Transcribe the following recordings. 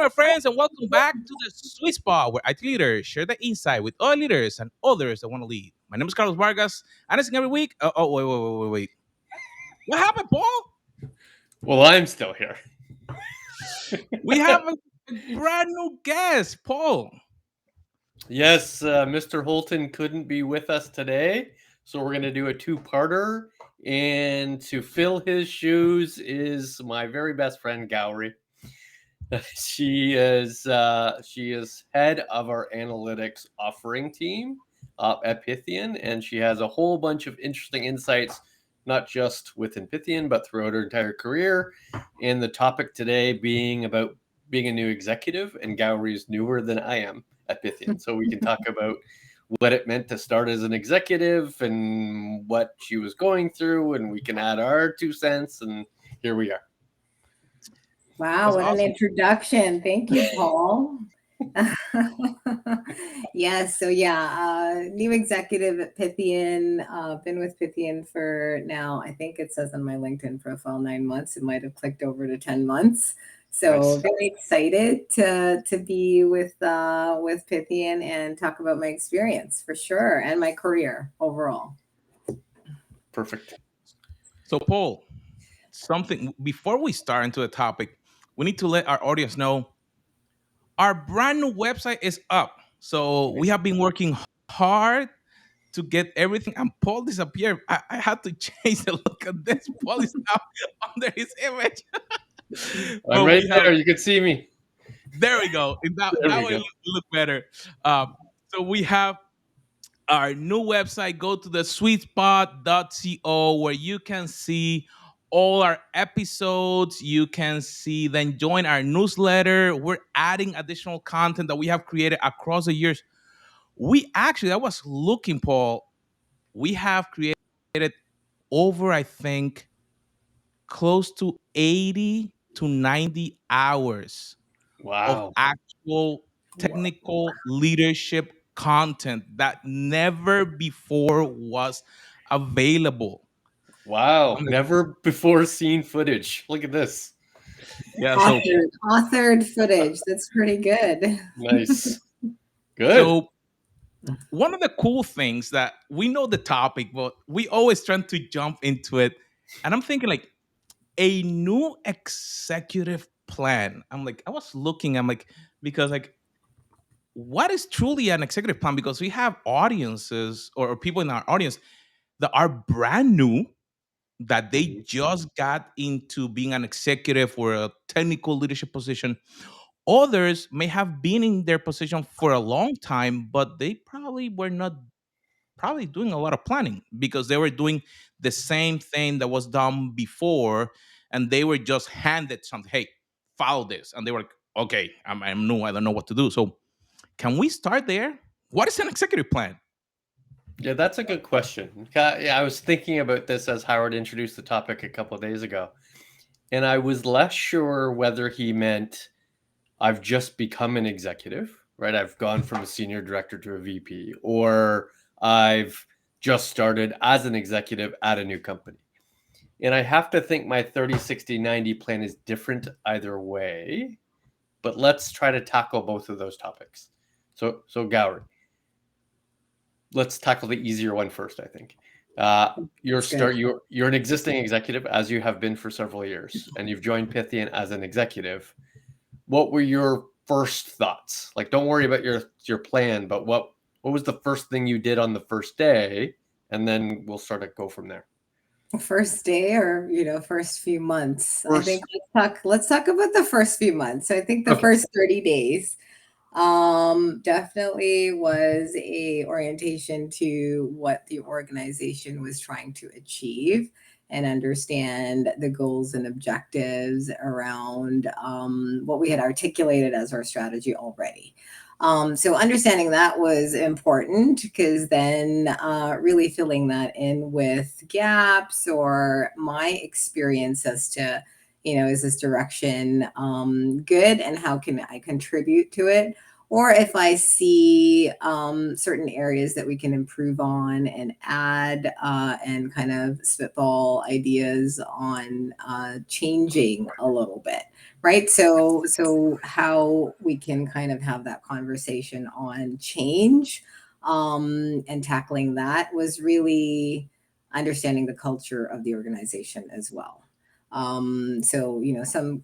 my friends, and welcome back to the Sweet Spot, where IT leaders share the insight with other leaders and others that want to lead. My name is Carlos Vargas, and I sing every week. Wait. What happened, Paul? Well, I'm still here. We have a brand new guest, Paul. Yes, Mr. Holton couldn't be with us today, so we're going to do a two-parter. And to fill his shoes is my very best friend, Gowrie. She is head of our analytics offering team at Pythian, and she has a whole bunch of interesting insights, not just within Pythian, but throughout her entire career. And the topic today being about being a new executive, and Gowrie is newer than I am at Pythian. So we can talk about what it meant to start as an executive and what she was going through, and we can add our 2 cents, and here we are. Wow, what an introduction. Thank you, Paul. Yes, so new executive at Pythian. Been with Pythian for now, I think it says on my LinkedIn profile 9 months. It might have clicked over to 10 months. So Nice. very excited to be with Pythian and talk about my experience for sure and my career overall. Perfect. So, Paul, something before we start into the topic, we need to let our audience know our brand new website is up. So we have been working hard to get everything, and Paul disappeared. I had to change the look of this. Paul is now under his image. I'm right there. You can see me. There we go. That way look better. So we have our new website. Go to the sweetspot.co where you can see all our episodes. You can see, then join our newsletter. We're adding additional content that we have created across the years. I was looking, Paul, we have created over, I think, close to 80 to 90 hours of actual technical leadership content that never before was available. Wow. Never before seen footage. Look at this. Yeah. Authored footage. That's pretty good. Nice. Good. So one of the cool things that we know the topic, but we always try to jump into it. And I'm thinking like a new executive plan. I'm like, because like, what is truly an executive plan? Because we have audiences or people in our audience that are brand new, that they just got into being an executive or a technical leadership position. Others may have been in their position for a long time, but they probably were not probably doing a lot of planning because they were doing the same thing that was done before, and they were just handed something. Hey, follow this, and they were like, "Okay, I'm new. I don't know what to do." So, can we start there? What is an executive plan? Yeah, that's a good question. Yeah, I was thinking about this as Howard introduced the topic a couple of days ago, and I was less sure whether he meant I've just become an executive, right? I've gone from a senior director to a VP, or I've just started as an executive at a new company. And I have to think my 30, 60, 90 plan is different either way, but let's try to tackle both of those topics. So Gowrie, let's tackle the easier one first, I think. You're an existing executive, as you have been for several years, and you've joined Pythian as an executive. What were your first thoughts? Like, don't worry about your plan, but what was the first thing you did on the first day? And then we'll sort of go from there. First day or first few months. I think let's talk about the first few months. So I think the first 30 days definitely was a orientation to what the organization was trying to achieve and understand the goals and objectives around what we had articulated as our strategy already. So understanding that was important because then really filling that in with gaps or my experience as to, is this direction good and how can I contribute to it? or if I see certain areas that we can improve on and add and kind of spitball ideas on changing a little bit, right? So how we can kind of have that conversation on change and tackling that was really understanding the culture of the organization as well. So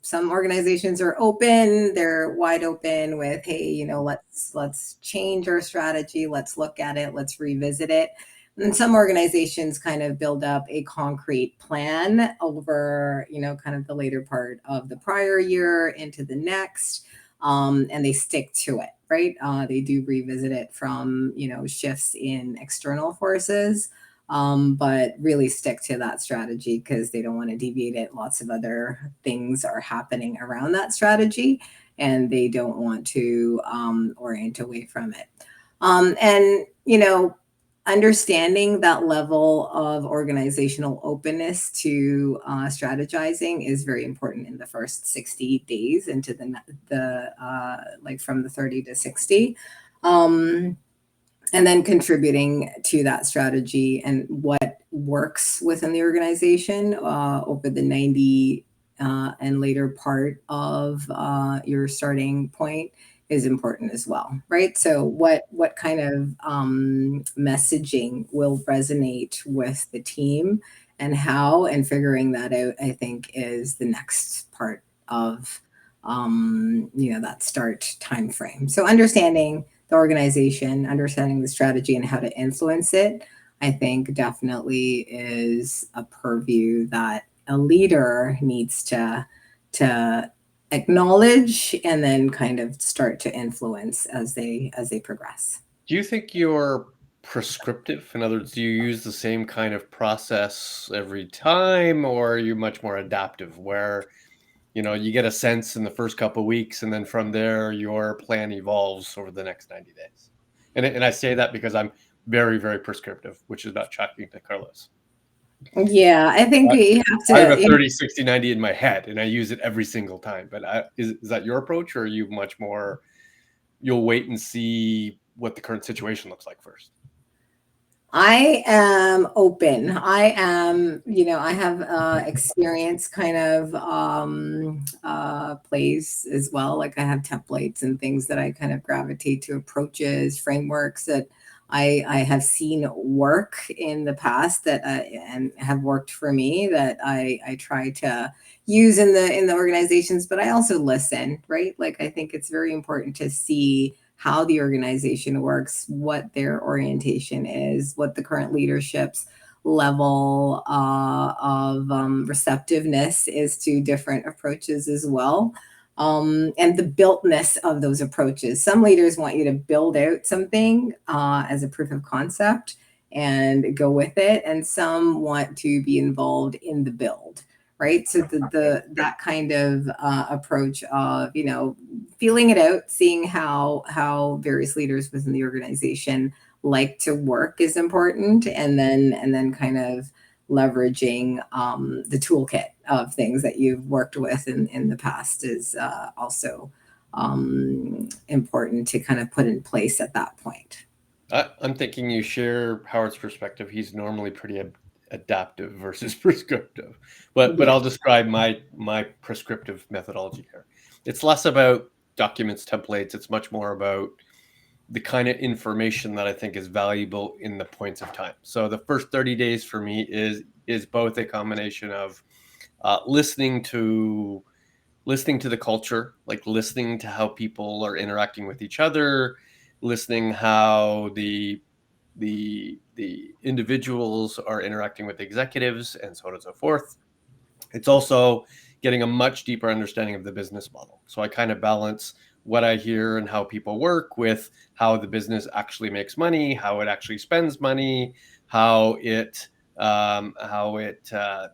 some organizations are open, they're wide open with, hey, let's change our strategy, let's look at it, let's revisit it. And some organizations kind of build up a concrete plan over, kind of the later part of the prior year into the next, and they stick to it, right? They do revisit it from, shifts in external forces, but really stick to that strategy because they don't want to deviate it. Lots of other things are happening around that strategy, and they don't want to orient away from it. And understanding that level of organizational openness to strategizing is very important in the first 60 days into the like from the 30 to 60. And then contributing to that strategy and what works within the organization over the 90 and later part of your starting point is important as well, right? So what kind of messaging will resonate with the team and how, and figuring that out, I think, is the next part of that start time frame. So understanding the organization, understanding the strategy and how to influence it, I think definitely is a purview that a leader needs to acknowledge and then kind of start to influence as they progress. Do you think you're prescriptive? In other words, do you use the same kind of process every time, or are you much more adaptive where you get a sense in the first couple of weeks, and then from there, your plan evolves over the next 90 days. And I say that because I'm very, very prescriptive, which is about tracking to Carlos. Yeah, I think you have to. I have a 30, 60, 90 in my head, and I use it every single time. But is that your approach, or are you much more, you'll wait and see what the current situation looks like first? I am open. I am, I have experience kind of plays as well. Like I have templates and things that I kind of gravitate to, approaches, frameworks that I have seen work in the past that and have worked for me that I try to use in the organizations. But I also listen, right? Like I think it's very important to see how the organization works, what their orientation is, what the current leadership's level of receptiveness is to different approaches as well. And the builtness of those approaches. Some leaders want you to build out something as a proof of concept and go with it, and some want to be involved in the build, right? So that kind of approach of feeling it out, seeing how various leaders within the organization like to work is important, and then kind of leveraging the toolkit of things that you've worked with in the past is also important to kind of put in place at that point. I'm thinking you share Howard's perspective. He's normally pretty adaptive versus prescriptive, but Yeah. I'll describe my prescriptive methodology here. It's less about documents, templates. It's much more about the kind of information that I think is valuable in the points of time. So the first 30 days for me is both a combination of listening to the culture, like listening to how people are interacting with each other, listening how the individuals are interacting with executives, and so on and so forth. It's also getting a much deeper understanding of the business model. So I kind of balance what I hear and how people work with how the business actually makes money, how it actually spends money, how it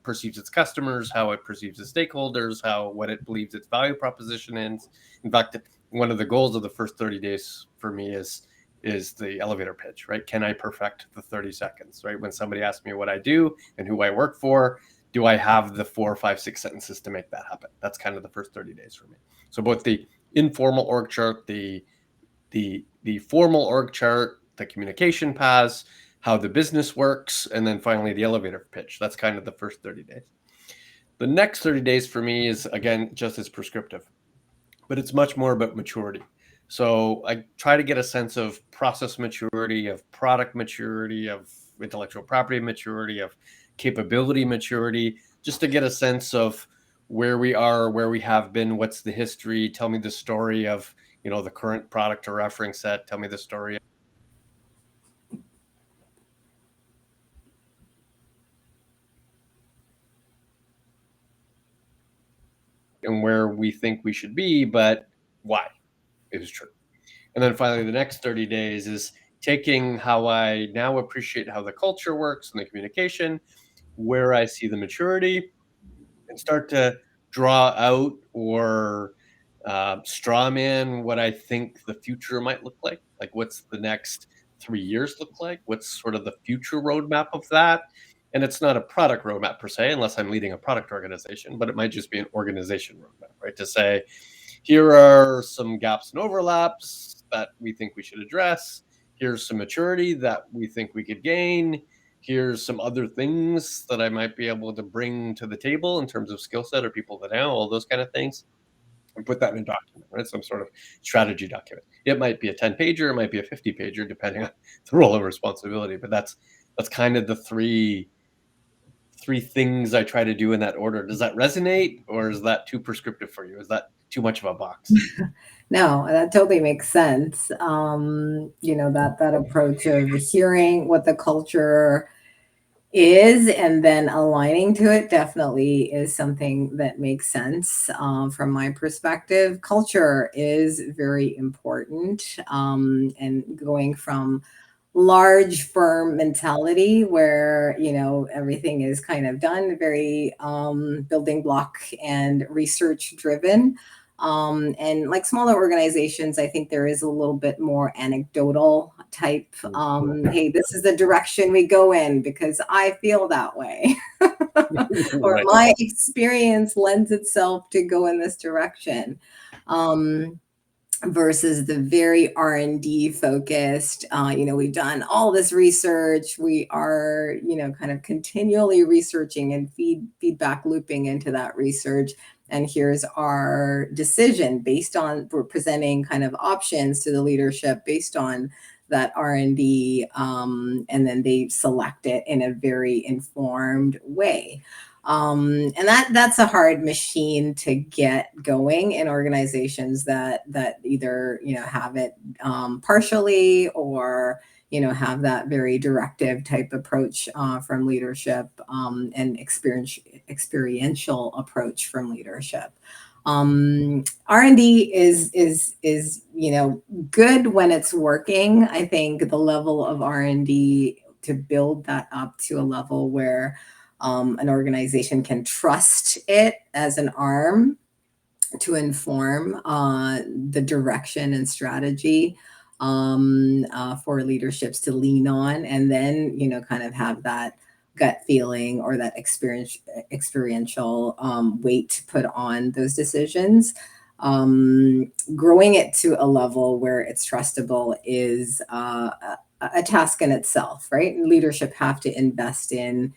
perceives its customers, how it perceives its stakeholders, what it believes its value proposition is. In fact, one of the goals of the first 30 days for me is the elevator pitch, right? Can I perfect the 30 seconds, right? When somebody asks me what I do and who I work for, do I have the 4, 5, 6 sentences to make that happen? That's kind of the first 30 days for me. So both the informal org chart, the the formal org chart, the communication paths, how the business works, and then finally the elevator pitch. That's kind of the first 30 days. The next 30 days for me is, again, just as prescriptive, but it's much more about maturity. So I try to get a sense of process maturity, of product maturity, of intellectual property maturity, of capability maturity, just to get a sense of where we are, where we have been, what's the history. Tell me the story of, the current product or reference set. Tell me the story and where we think we should be, but why is true. And then finally, the next 30 days is taking how I now appreciate how the culture works and the communication, where I see the maturity, and start to draw out or straw man what I think the future might look like. Like, what's the next 3 years look like? What's sort of the future roadmap of that? And it's not a product roadmap per se, unless I'm leading a product organization, but it might just be an organization roadmap, right? To say, here are some gaps and overlaps that we think we should address. Here's some maturity that we think we could gain. Here's some other things that I might be able to bring to the table in terms of skill set or people that know, all those kind of things, and put that in a document, right? Some sort of strategy document. It might be a 10-pager, it might be a 50-pager, depending on the role and responsibility. But that's kind of the three things I try to do in that order. Does that resonate, or is that too prescriptive for you? Is that too much of a box? No, that totally makes sense. That approach of hearing what the culture is and then aligning to it definitely is something that makes sense from my perspective. Culture is very important, and going from large firm mentality where everything is kind of done very building block and research driven, and like smaller organizations, I think there is a little bit more anecdotal type, hey, this is the direction we go in because I feel that way. Or Right. my experience lends itself to go in this direction, versus the very R&D focused. We've done all this research, we are kind of continually researching and feedback looping into that research, and here's our decision based on, we're presenting kind of options to the leadership based on that R&D, and then they select it in a very informed way. And that's a hard machine to get going in organizations that either have it partially, or have that very directive type approach from leadership, and experiential approach from leadership. R&D is good when it's working. I think the level of R&D, to build that up to a level where an organization can trust it as an arm to inform the direction and strategy for leaderships to lean on, and then kind of have that gut feeling or that experiential weight put on those decisions. Growing it to a level where it's trustable is a task in itself, right? Leadership have to invest in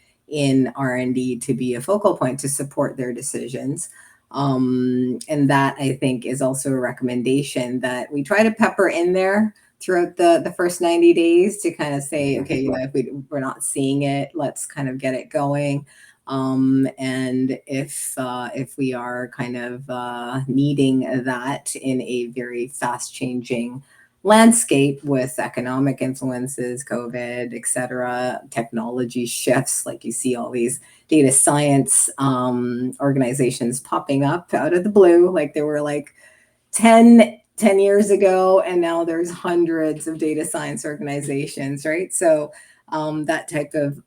R&D to be a focal point to support their decisions. And that, I think, is also a recommendation that we try to pepper in there throughout the first 90 days to kind of say, okay, if we're not seeing it, let's kind of get it going. And if we are kind of needing that in a very fast changing landscape with economic influences, COVID, et cetera, technology shifts, like you see all these data science organizations popping up out of the blue, like there were like 10 years ago, and now there's hundreds of data science organizations, right? So that type of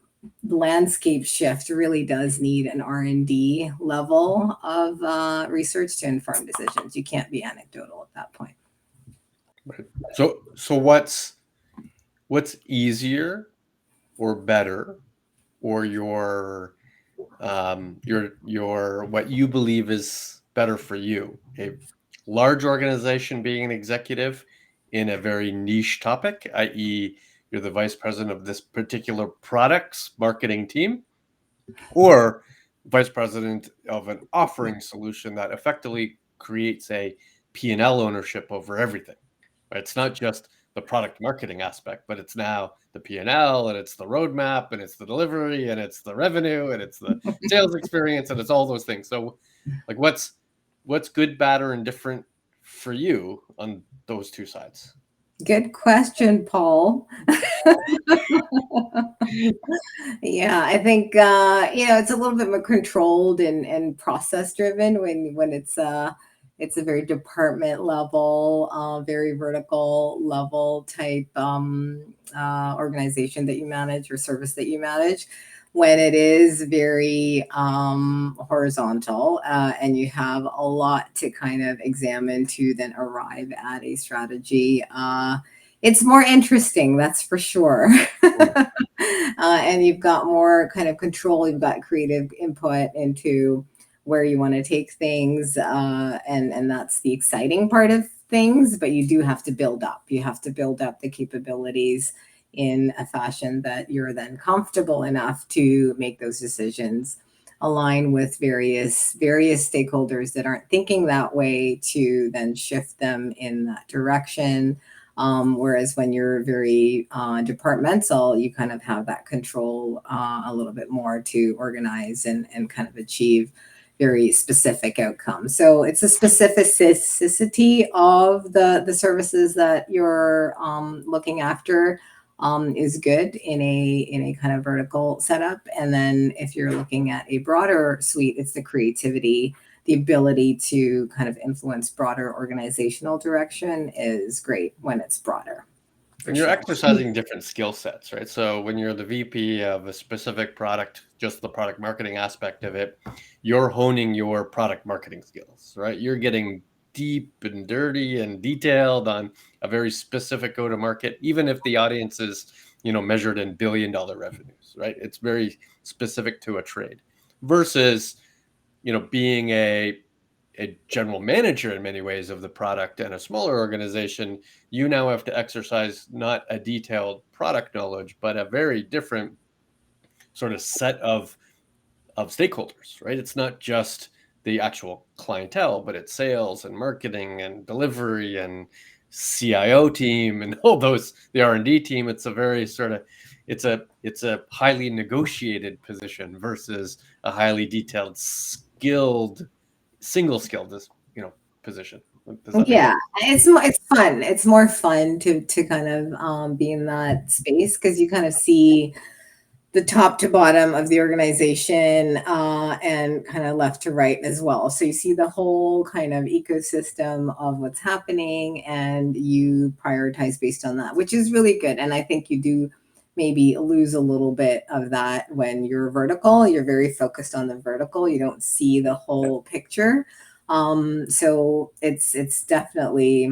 landscape shift really does need an R&D level of research to inform decisions. You can't be anecdotal at that point. Right. So what's easier or better, or your what you believe is better for you? A large organization being an executive in a very niche topic, i.e., you're the vice president of this particular product's marketing team, or vice president of an offering solution that effectively creates a P&L ownership over everything. Right? It's not just the product marketing aspect, but it's now the P&L, and it's the roadmap, and it's the delivery, and it's the revenue, and it's the sales experience, and it's all those things. So, like, what's good, bad, or indifferent for you on those two sides? Good question, Paul. Yeah, I think it's a little bit more controlled and process driven when it's a very department level, very vertical level type organization that you manage or service that you manage. When it is very horizontal, and you have a lot to kind of examine to then arrive at a strategy, it's more interesting, that's for sure. And you've got more kind of control, you've got creative input into where you want to take things, and that's the exciting part of things. But you do have to build up, the capabilities in a fashion that you're then comfortable enough to make those decisions, align with various stakeholders that aren't thinking that way, to then shift them in that direction. Whereas when you're very departmental, you kind of have that control a little bit more to organize and kind of achieve very specific outcomes. So it's a specificity of the services that you're looking after, is good in a kind of vertical setup. And then if you're looking at a broader suite, it's the creativity, the ability to kind of influence broader organizational direction is great when it's broader. And you're exercising different skill sets, right? So when you're the VP of a specific product, just the product marketing aspect of it, you're honing your product marketing skills, right? You're getting deep and dirty and detailed on a very specific go-to-market, even if the audience is, measured in billion-dollar revenues, right? It's very specific to a trade versus, being a general manager in many ways of the product and a smaller organization. You now have to exercise not a detailed product knowledge, but a very different sort of set of stakeholders, right? It's not just the actual clientele, but it's sales and marketing and delivery and CIO team and all those, the R&D team. It's a very sort of, it's a highly negotiated position versus a highly detailed, skilled, single skilled, position. Does that make Yeah, sense? it's fun. It's more fun to kind of be in that space, because you kind of see the top to bottom of the organization, and kind of left to right as well. So you see the whole kind of ecosystem of what's happening, and you prioritize based on that, which is really good. And I think you do maybe lose a little bit of that when you're vertical. You're very focused on the vertical. You don't see the whole picture. So it's definitely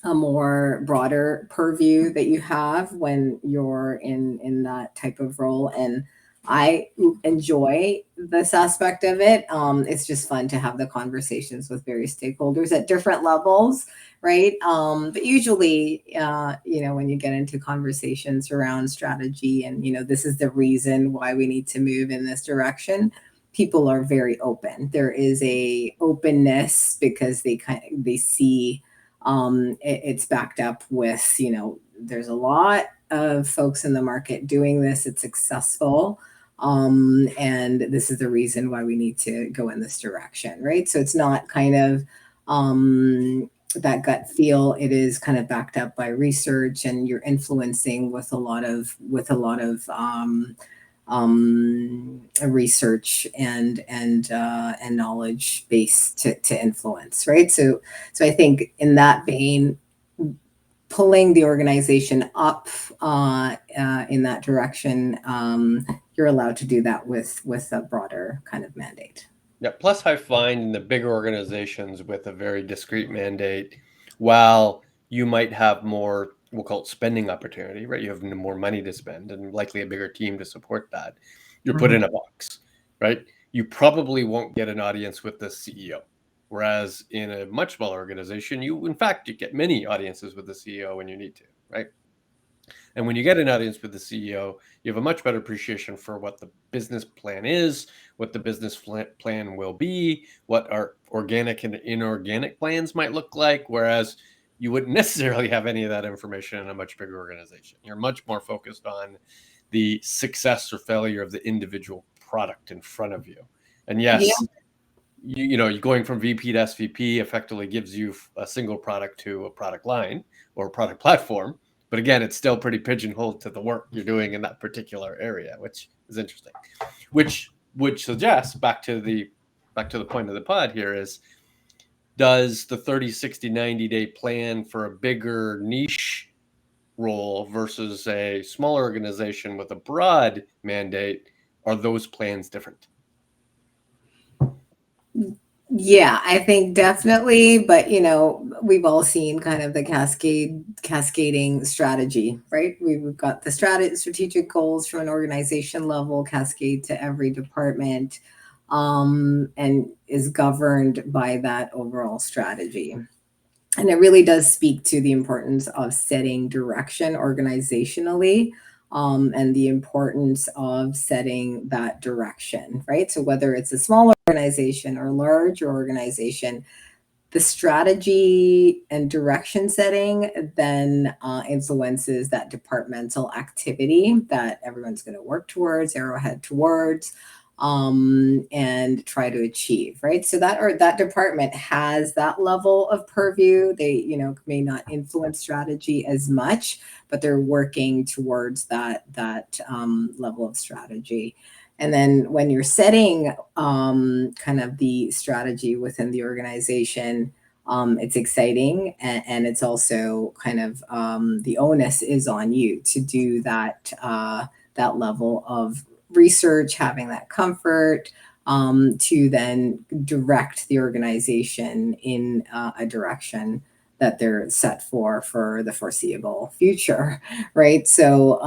a more broader purview that you have when you're in that type of role. And I enjoy this aspect of it. It's just fun to have the conversations with various stakeholders at different levels, right? But usually, when you get into conversations around strategy, and this is the reason why we need to move in this direction, people are very open. There is a openness because they see, it's backed up with, there's a lot of folks in the market doing this, it's successful, and this is the reason why we need to go in this direction, right? So it's not kind of that gut feel. It is kind of backed up by research, and you're influencing with a lot of research and knowledge base to influence, right? So I think in that vein, pulling the organization up in that direction, you're allowed to do that with a broader kind of mandate. Yeah. Plus, I find in the bigger organizations with a very discrete mandate, while you might have more, we'll call it spending opportunity, right? You have more money to spend and likely a bigger team to support that. You're put in a box, right? You probably won't get an audience with the CEO, Whereas in a much smaller organization, in fact, you get many audiences with the CEO when you need to, right? And when you get an audience with the CEO, you have a much better appreciation for what the business plan is, what the business plan will be, what our organic and inorganic plans might look like. Whereas you wouldn't necessarily have any of that information in a much bigger organization. You're much more focused on the success or failure of the individual product in front of you. And Yeah. yes, you're going from VP to SVP effectively gives you a single product to a product line or a product platform. But again, it's still pretty pigeonholed to the work you're doing in that particular area, which is interesting. Which would suggest back to the point of the pod here is, does the 30, 60, 90-day plan for a bigger niche role versus a smaller organization with a broad mandate, are those plans different? Yeah, I think definitely, but we've all seen kind of the cascading strategy, right? We've got the strategic goals from an organization level cascade to every department, and is governed by that overall strategy. And it really does speak to the importance of setting direction organizationally, and the importance of setting that direction, right? So whether it's a small organization or large organization, the strategy and direction setting then influences that departmental activity that everyone's going to work towards, arrowhead towards, and try to achieve, right? So that department has that level of purview. They may not influence strategy as much, but they're working towards that level of strategy. And then when you're setting kind of the strategy within the organization, it's exciting, and it's also kind of the onus is on you to do that level of research, having that comfort, to then direct the organization in a direction that they're set for the foreseeable future, right? So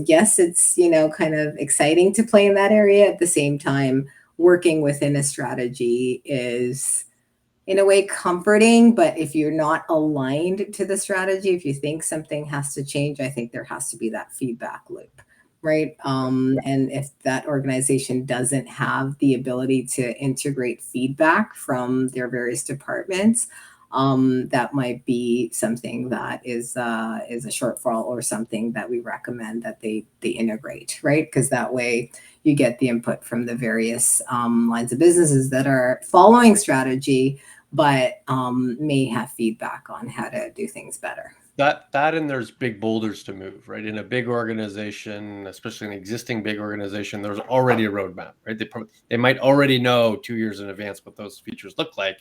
yes, it's kind of exciting to play in that area. At the same time, working within a strategy is in a way comforting, but if you're not aligned to the strategy, if you think something has to change, I think there has to be that feedback loop, right? And if that organization doesn't have the ability to integrate feedback from their various departments, that might be something that is a shortfall, or something that we recommend that they integrate, right? Because that way you get the input from the various lines of businesses that are following strategy, but may have feedback on how to do things better. That and there's big boulders to move, right? In a big organization, especially an existing big organization, there's already a roadmap, right? They might already know 2 years in advance what those features look like,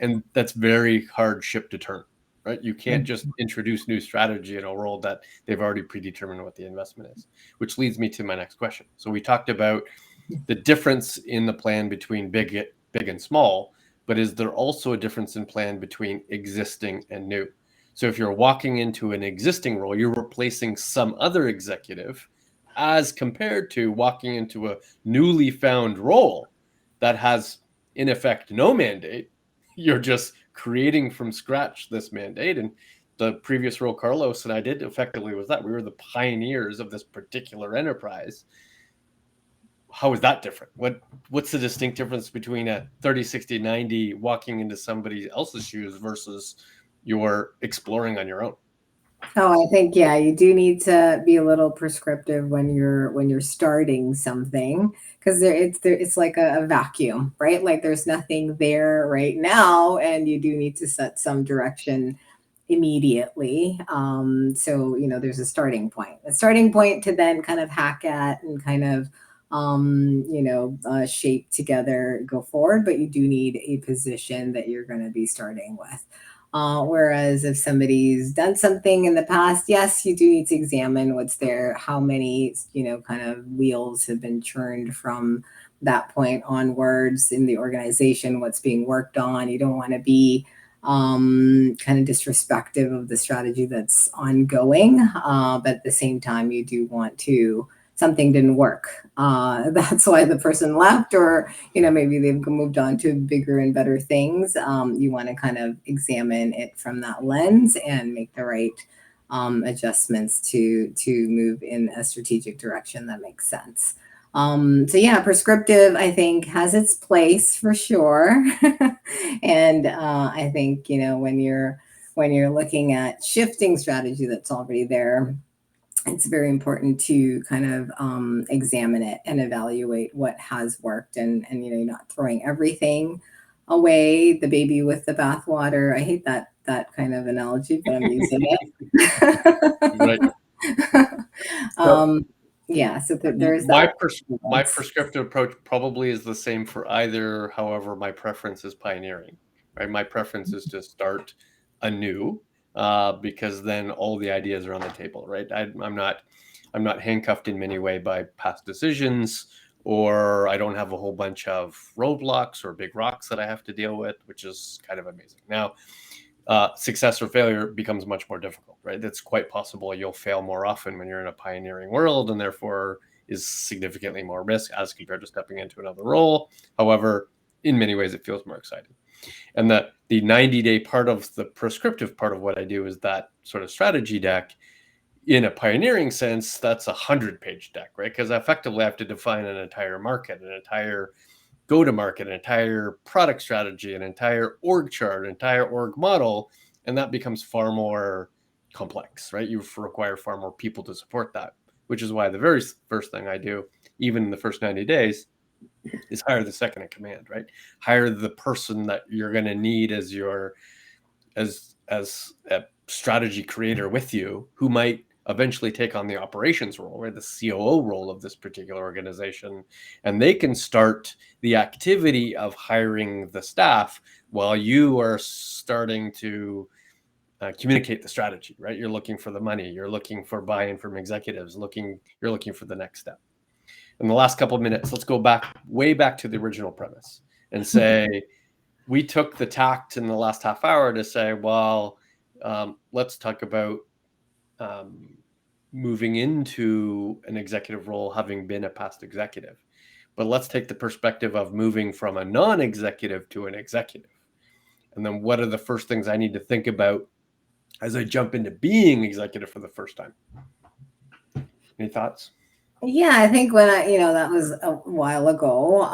and that's very hard ship to turn, right? You can't just introduce new strategy in a world that they've already predetermined what the investment is, which leads me to my next question. So we talked about the difference in the plan between big and small, but is there also a difference in plan between existing and new? So if you're walking into an existing role, you're replacing some other executive, as compared to walking into a newly found role that has, in effect, no mandate. You're just creating from scratch this mandate. And the previous role Carlos and I did effectively was that we were the pioneers of this particular enterprise. How is that different? What's the distinct difference between a 30, 60, 90 walking into somebody else's shoes versus you're exploring on your own? Oh, I think, yeah, you do need to be a little prescriptive when you're starting something, because it's like a vacuum, right? Like there's nothing there right now, and you do need to set some direction immediately. So there's a starting point to then kind of hack at and kind of shape together, go forward. But you do need a position that you're going to be starting with. Whereas if somebody's done something in the past, yes, you do need to examine what's there, how many, kind of wheels have been churned from that point onwards in the organization, what's being worked on. You don't want to be kind of disrespectful of the strategy that's ongoing. But at the same time, you do want to something didn't work. That's why the person left, or maybe they've moved on to bigger and better things. You want to kind of examine it from that lens and make the right adjustments to move in a strategic direction that makes sense. So yeah, prescriptive I think has its place for sure, and I think when you're looking at shifting strategy that's already there, it's very important to kind of examine it and evaluate what has worked, and you're not throwing everything away, the baby with the bathwater. I hate that kind of analogy, but I'm using Right. it. So um, yeah, so there's my that. my prescriptive approach probably is the same for either. However, my preference is pioneering. Right, my preference is to start anew, because then all the ideas are on the table. Right, I'm not handcuffed in many way by past decisions, or I don't have a whole bunch of roadblocks or big rocks that I have to deal with, which is kind of amazing. Now, success or failure becomes much more difficult, right? It's quite possible you'll fail more often when you're in a pioneering world, and therefore is significantly more risk as compared to stepping into another role. However, in many ways, it feels more exciting. And the 90-day part of the prescriptive part of what I do is that sort of strategy deck. In a pioneering sense, that's 100-page deck, right? Because effectively, I have to define an entire market, an entire go-to-market, an entire product strategy, an entire org chart, an entire org model, and that becomes far more complex, right? You require far more people to support that, which is why the very first thing I do, even in the first 90 days, is hire the second in command, right? Hire the person that you're going to need as a strategy creator with you, who might eventually take on the operations role, right, the COO role of this particular organization, and they can start the activity of hiring the staff while you are starting to communicate the strategy. Right, you're looking for the money, you're looking for buy-in from executives, you're looking for the next step. In the last couple of minutes, let's go way back to the original premise and say, we took the tact in the last half hour to say, well, let's talk about moving into an executive role, having been a past executive. But let's take the perspective of moving from a non-executive to an executive. And then what are the first things I need to think about as I jump into being executive for the first time? Any thoughts? Yeah, I think when that was a while ago,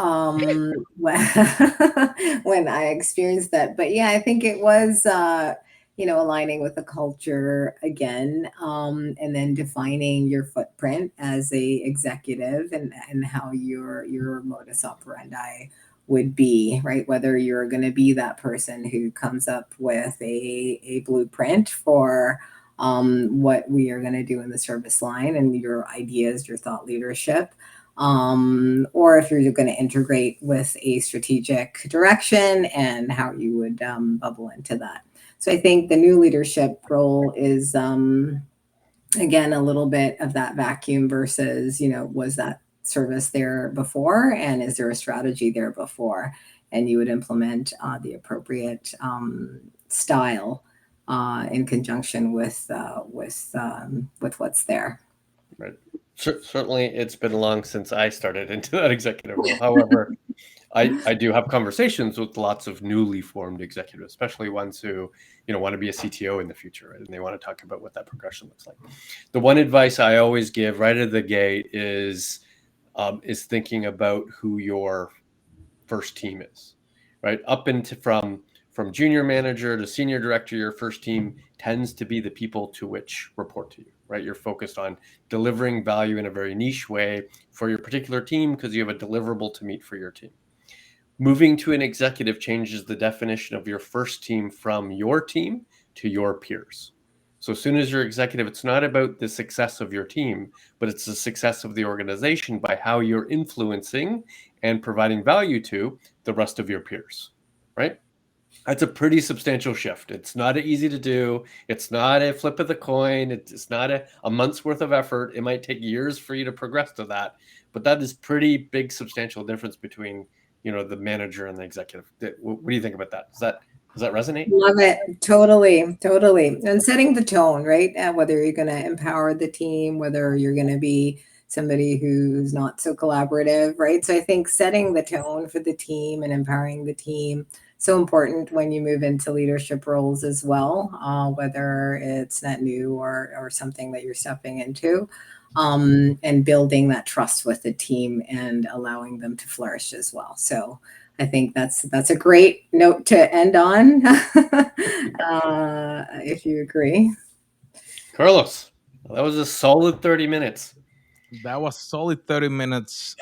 when I experienced that. But yeah, I think it was, aligning with the culture again, and then defining your footprint as a executive, and how your modus operandi would be, right? Whether you're going to be that person who comes up with a blueprint for what we are going to do in the service line, and your ideas, your thought leadership, or if you're going to integrate with a strategic direction and how you would bubble into that. So I think the new leadership role is, again, a little bit of that vacuum versus, was that service there before, and is there a strategy there before, and you would implement the appropriate style in conjunction with what's there. Right. Certainly, it's been long since I started into that executive role. However, I do have conversations with lots of newly formed executives, especially ones who want to be a CTO in the future, right? And they want to talk about what that progression looks like. The one advice I always give right out of the gate is thinking about who your first team is, right? Up into from junior manager to senior director, your first team tends to be the people to which report to you, right? You're focused on delivering value in a very niche way for your particular team because you have a deliverable to meet for your team. Moving to an executive changes the definition of your first team from your team to your peers. So as soon as you're executive, it's not about the success of your team, but it's the success of the organization by how you're influencing and providing value to the rest of your peers, right? That's a pretty substantial shift. It's not easy to do. It's not a flip of the coin. It's not a month's worth of effort. It might take years for you to progress to that, but that is pretty big, substantial difference between the manager and the executive. What do you think about that? Does that resonate? Love it. Totally, totally. And setting the tone, right? Whether you're going to empower the team, whether you're going to be somebody who's not so collaborative, right? So I think setting the tone for the team and empowering the team so important when you move into leadership roles as well, whether it's net new or something that you're stepping into, and building that trust with the team and allowing them to flourish as well. So I think that's a great note to end on, if you agree. Carlos, that was a solid 30 minutes. That was solid 30 minutes.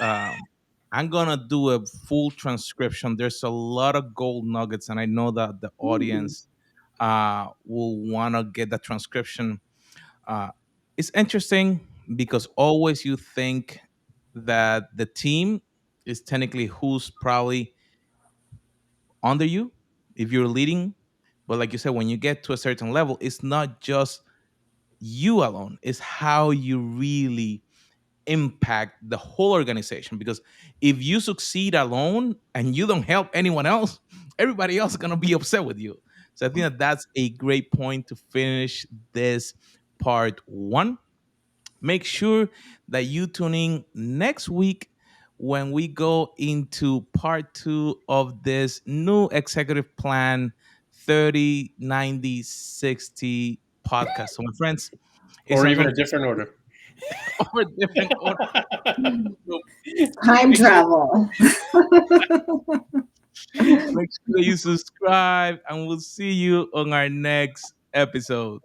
I'm gonna do a full transcription. There's a lot of gold nuggets, and I know that the Ooh. audience will wanna get the transcription. Uh, it's interesting because always you think that the team is technically who's probably under you if you're leading. But like you said, when you get to a certain level, it's not just you alone, it's how you really impact the whole organization. Because if you succeed alone and you don't help anyone else, everybody else is going to be upset with you. So I think that that's a great point to finish this part one. Make sure that you tune in next week when we go into part two of this new executive plan 30, 90, 60 podcast. So, my friends, it's Or even awesome a different order. over different order. So Time make sure, travel. make sure that you subscribe, and we'll see you on our next episode.